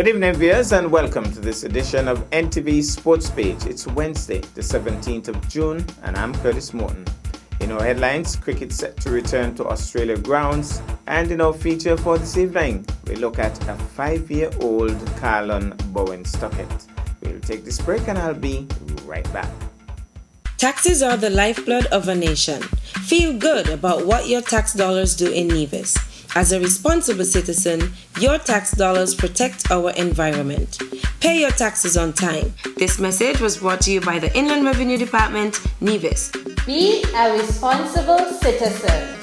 Good evening, viewers, and welcome to this edition of NTV Sports Page. It's Wednesday, the 17th of June, and I'm Curtis Morton. In our headlines, cricket set to return to Australia grounds, and in our feature for this evening, we look at a 5-year-old Carlon Bowen Stockett. We'll take this break, and I'll be right back. Taxes are the lifeblood of a nation. Feel good about what your tax dollars do in Nevis. As a responsible citizen, your tax dollars protect our environment. Pay your taxes on time. This message was brought to you by the Inland Revenue Department, Nevis. Be a responsible citizen.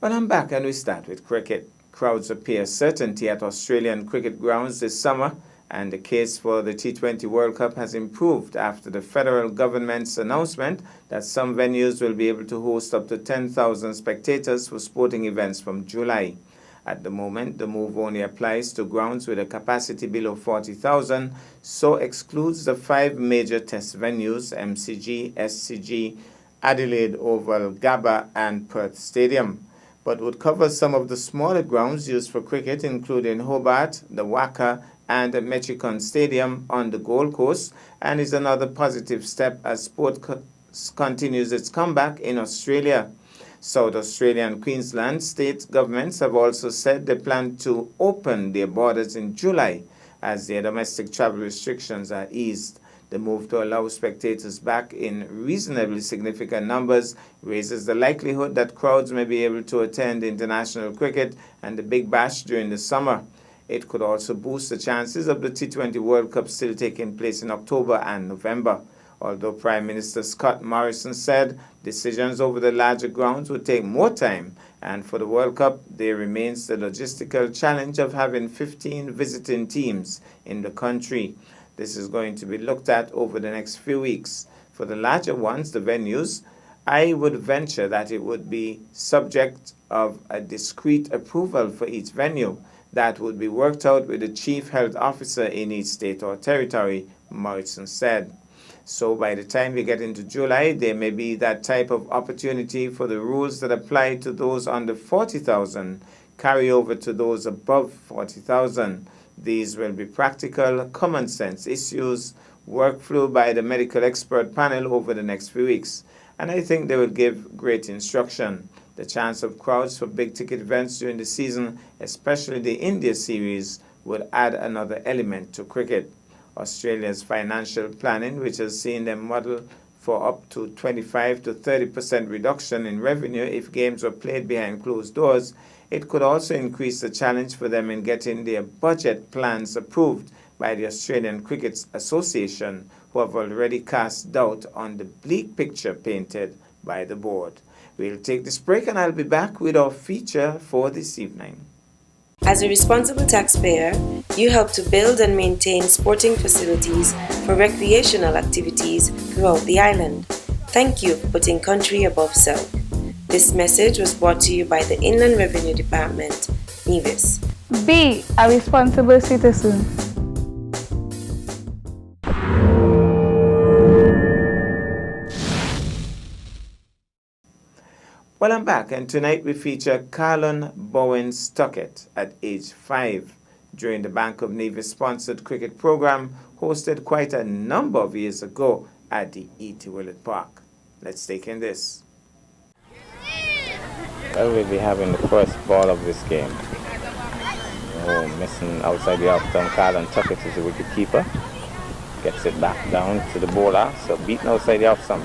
Well, I'm back, and we start with cricket. Crowds appear certainty at Australian cricket grounds this summer, and the case for the T20 World Cup has improved after the federal government's announcement that some venues will be able to host up to 10,000 spectators for sporting events from July. At the moment, the move only applies to grounds with a capacity below 40,000, so excludes the 5 major test venues, MCG, SCG, Adelaide Oval, Gabba and Perth Stadium, but would cover some of the smaller grounds used for cricket, including Hobart, the WACA, and Metricon Stadium on the Gold Coast, and is another positive step as sport continues its comeback in Australia. South Australia and Queensland state governments have also said they plan to open their borders in July as their domestic travel restrictions are eased. The move to allow spectators back in reasonably significant numbers raises the likelihood that crowds may be able to attend international cricket and the Big Bash during the summer. It could also boost the chances of the T20 World Cup still taking place in October and November. Although Prime Minister Scott Morrison said decisions over the larger grounds would take more time, and for the World Cup, there remains the logistical challenge of having 15 visiting teams in the country. This is going to be looked at over the next few weeks. For the larger ones, the venues, I would venture that it would be subject of a discrete approval for each venue that would be worked out with the chief health officer in each state or territory, Morrison said. So by the time we get into July, there may be that type of opportunity for the rules that apply to those under 40,000 carry over to those above 40,000. These will be practical, common sense issues worked through by the medical expert panel over the next few weeks. And I think they will give great instruction. The chance of crowds for big-ticket events during the season, especially the India series, would add another element to cricket. Australia's financial planning, which has seen them model for up to 25 to 30% reduction in revenue if games were played behind closed doors, it could also increase the challenge for them in getting their budget plans approved by the Australian Cricket Association, who have already cast doubt on the bleak picture painted by the board. We'll take this break, and I'll be back with our feature for this evening. As a responsible taxpayer, you help to build and maintain sporting facilities for recreational activities throughout the island. Thank you for putting country above self. This message was brought to you by the Inland Revenue Department, Nevis. Be a responsible citizen. Well, I'm back, and tonight we feature Carlon Bowen Stockett at age 5 during the Bank of Nevis-sponsored cricket program hosted quite a number of years ago at the E.T. Willett Park. Let's take in this. Well, we'll be having the first ball of this game. Oh, missing outside the off-stump. Carlon Stockett is the wicket-keeper. Gets it back down to the bowler, so beaten outside the off-stump.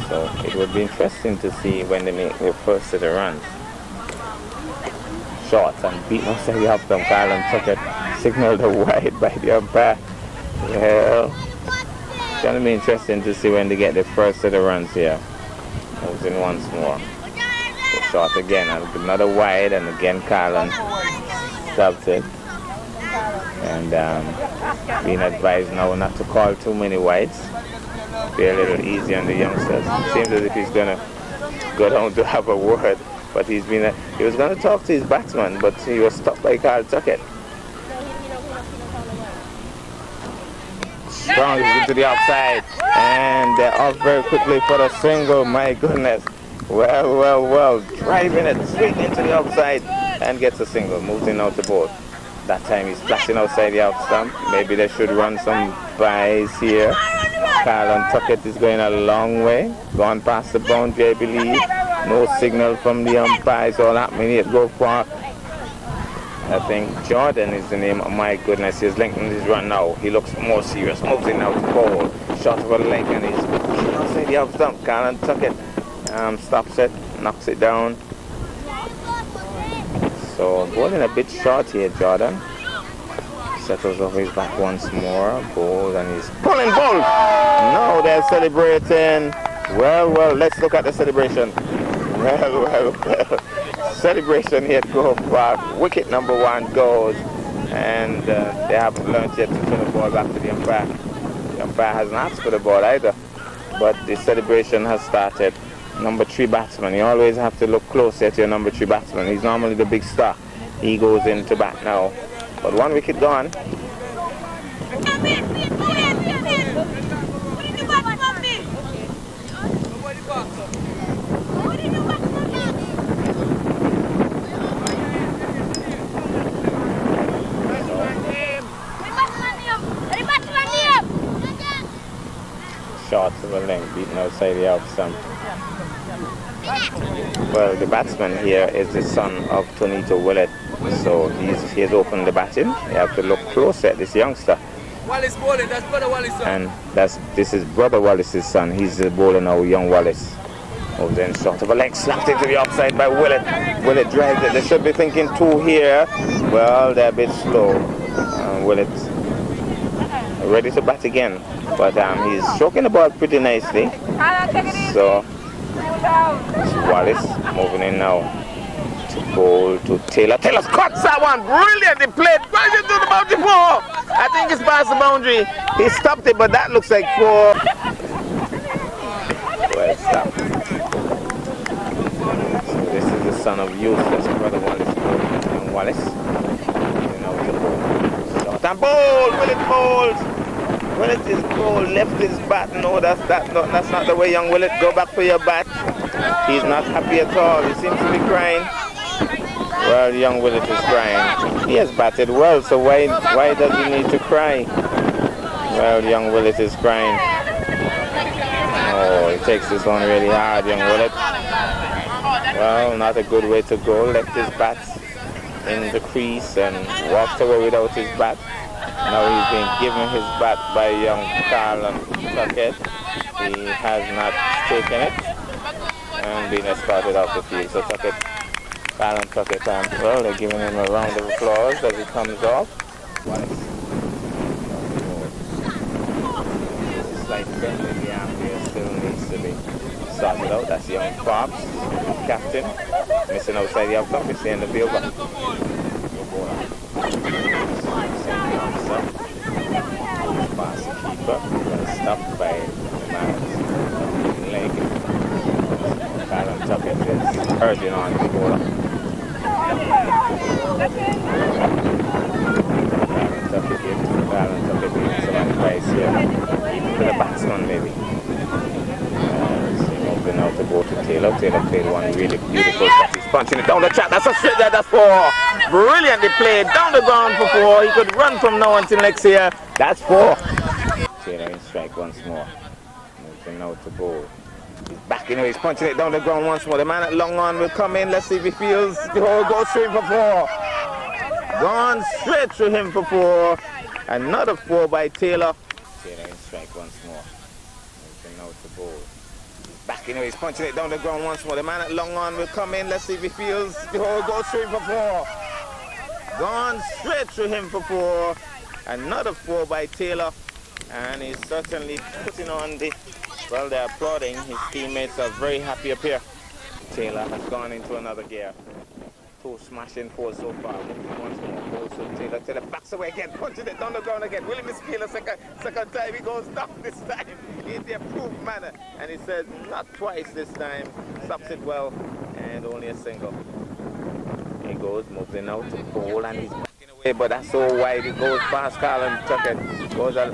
So it would be interesting to see when they make their first set of runs. Short and beaten outside the off-stump. Carlon Stockett signaled a wide by the umpire. Well, it's going to be interesting to see when they get their first set of runs here. Moves in once more. So short again, and another wide, and again Carlon stops it. And being advised now not to call too many wides. Be a little easy on the youngsters. Seems as if he's going to go down to have a word, but he was going to talk to his batsman, but he was stopped by Carl Tuckett. grounds into the outside. And they're off very quickly for the single. My goodness. Well. Driving it straight into the outside and gets a single. Moves in out the board. That time he's flashing outside the out stump. Maybe they should run some buys here. Carlon Tuckett is going a long way. Gone past the boundary, I believe. No signal from the umpires. All happening here. Go for, I think Jordan is the name. Oh my goodness, he's linking his run now. He looks more serious. Moves in out the ball. Shot of a leg and he's outside the out stump. Carlon Tuckett stops it, knocks it down. So bowling a bit short here, Jordan. Settles off his back once more. Bowls and he's pulling ball. No, they're celebrating. Well, let's look at the celebration. Well. Celebration here go for wicket number 1 goes. And they haven't learned yet to turn the ball back to the umpire. The umpire hasn't asked for the ball either. But the celebration has started. Number 3 batsman. You always have to look closer to your number 3 batsman. He's normally the big star. He goes into bat now. But 1 wicket gone. Shots of a length beaten outside the out stump. Well, the batsman here is the son of Tonito Willett, so he has opened the batting. You have to look closer at this youngster. Wallace bowling, that's Brother Wallace son. And this is Brother Wallace's son. He's the bowler now, young Wallace. Oh, then shot of a leg slapped into the offside by Willett. Willett drives it. They should be thinking 2 here. Well, they're a bit slow. Willett ready to bat again, but he's stroking the ball pretty nicely. So Wallace moving in now to bowl to Taylor. Taylor's caught that one brilliantly played right into the boundary 4. I think it's past the boundary. He stopped it, but that looks like 4. Well stopped. So this is the son of Eustace, Brother Wallace, young Wallace. You know, the bowl. Shot and bowl. Willett bowls. Willett is cold, left his bat. No, that's not the way, young Willett. Go back for your bat. He's not happy at all. He seems to be crying. Well, young Willett is crying. He has batted well, so why does he need to cry? Well, young Willett is crying. Oh, he takes this one really hard, young Willett. Well, not a good way to go. Left his bat in the crease and walked away without his bat. Now he's being given his bat by young Carlon Tuckett. He has not taken it and been escorted off the field. So Carlon Tuckett, well, they're giving him a round of applause as he comes off. It's like bend in the arm here still needs to be sorted out. That's young Forbes, captain, missing outside the outcome. We're seeing the field back. Fast keeper, stopped by the man's leg. Carlon Tuckett is urging on the bowler. Carlon Tuckett needs some advice here. Even for the batsman maybe. Moving out the ball to Taylor. Taylor played one really beautiful shot. He's punching it down the track. That's a straight there, that's 4. Brilliantly played down the ground for 4. He could run from now until next year. That's 4. Taylor in strike once more. Moving out the ball. He's back in, he's punching it down the ground once more. The man at long on will come in. Let's see if he feels the ball go straight for 4. Gone straight to him for 4. Another 4 by Taylor. Taylor in strike once more. Moving out the ball. Back in, he's punching it down the ground once more. The man at long on will come in. Let's see if he feels the ball go straight for 4. Gone straight to him for 4. Another 4 by Taylor. And he's certainly putting on the, well, they're applauding. His teammates are very happy up here. Taylor has gone into another gear. 2 smashing 4 so far. Once more, so Taylor backs away again, punching it down the ground again. Willie Miskeel, second time he goes down this time in the approved manner. And he says not twice this time. Stops it well and only a single. He goes, moves in out to bowl and he's backing away. But that's so wide it goes past Carlin Tuckett.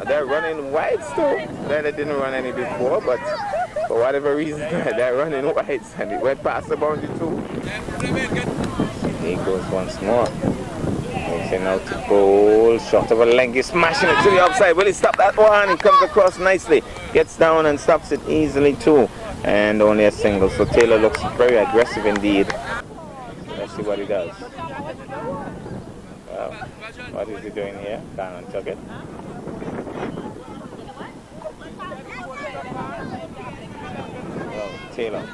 They're running wide still. They didn't run any before, but for whatever reason, they're running wide. And it went past the boundary too. He goes once more. Moves out to goal. Shot of a leg. He's smashing it to the outside. Will he stop that one? He comes across nicely. Gets down and stops it easily too. And only a single. So Taylor looks very aggressive indeed. Let's see what he does. Well, what is he doing here? Carlin Tuckett. Well, Taylor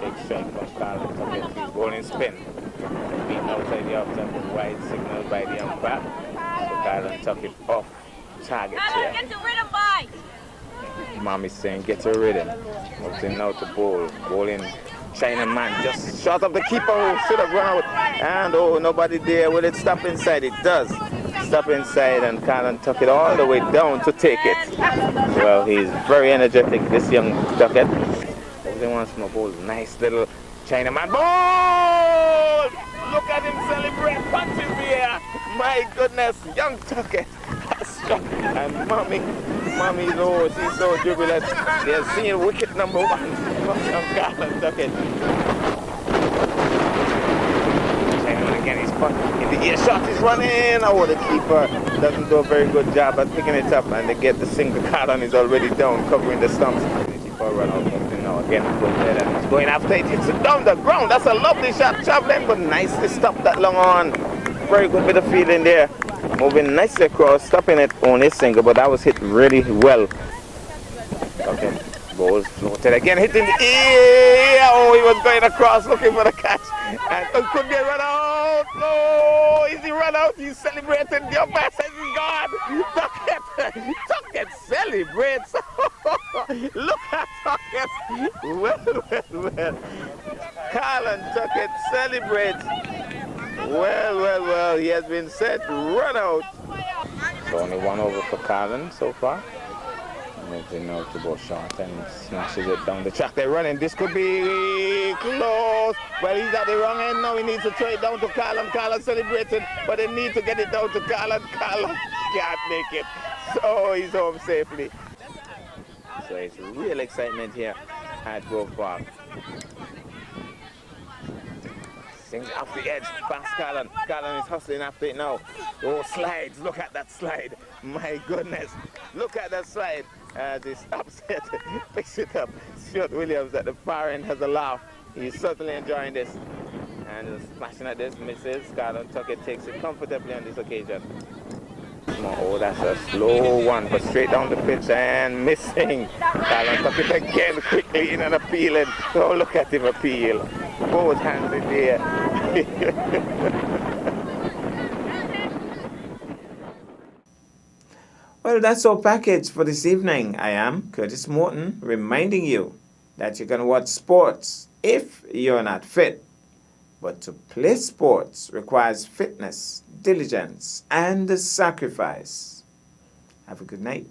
takes strike from Carlin Tuckett. He's going in spin. Beaten outside the off-tempo, wide signal by the umpire. So Carlin Tuckett off target here. Get the rhythm by! Mommy's saying get a rhythm. Moves in now to bowl. Bowling Chinaman just shot of the keeper who should have run out. And oh, nobody there. Will it stop inside? It does. Stop inside and Carlin Tuckett all the way down to take it. Well, he's very energetic, this young Tuckett. He wants more bowl. Nice little Chinaman. Ball! Look at him celebrate. Punches here. My goodness, young Tuckett. And Mommy's oh, she's so jubilant. They're seeing wicket number 1 from Carlin Tuckett. Chinaman again, he's put in the ear shot, he's running. Oh, the keeper doesn't do a very good job at picking it up, and they get the single card on, he's already down, covering the stumps. The keeper run out something now again, and he's going after it, hits it down the ground. That's a lovely shot, traveling, but nicely stopped that long on. Very good bit of fielding there. Moving nicely across, stopping it on his single, but that was hit really well. Okay, balls floated again, hitting the ear. Oh, he was going across looking for the catch. And could they run out? No, is he run out? He's celebrating. The umpire says he's gone. Tuckett celebrates. Look at Tuckett. Well. Carlin Tuckett celebrates. Well, he has been set, run out. So only one over for Carlin so far. Moving now to go short and smashes it down the track. They're running, this could be close. Well, he's at the wrong end now, he needs to throw it down to Carlin. Carlin celebrating, but they need to get it down to Carlin. Carlin can't make it, so he's home safely. So it's real excitement here at Grove Park. Off the edge, past Carlin. Carlin is hustling after it now. Oh, slides, look at that slide. My goodness, look at that slide. As he stops it, picks it up. Stuart Williams at the far end has a laugh. He's certainly enjoying this. And just smashing at this, misses. Carlin Tuckett takes it comfortably on this occasion. Oh, that's a slow one, but straight down the pitch and missing. Carlin Tuckett again quickly in and appealing. Oh, look at him appeal. Both hands in the air. Well, that's our package for this evening. I am Curtis Morton, reminding you that you can watch sports if you're not fit. But to play sports requires fitness, diligence, and sacrifice. Have a good night.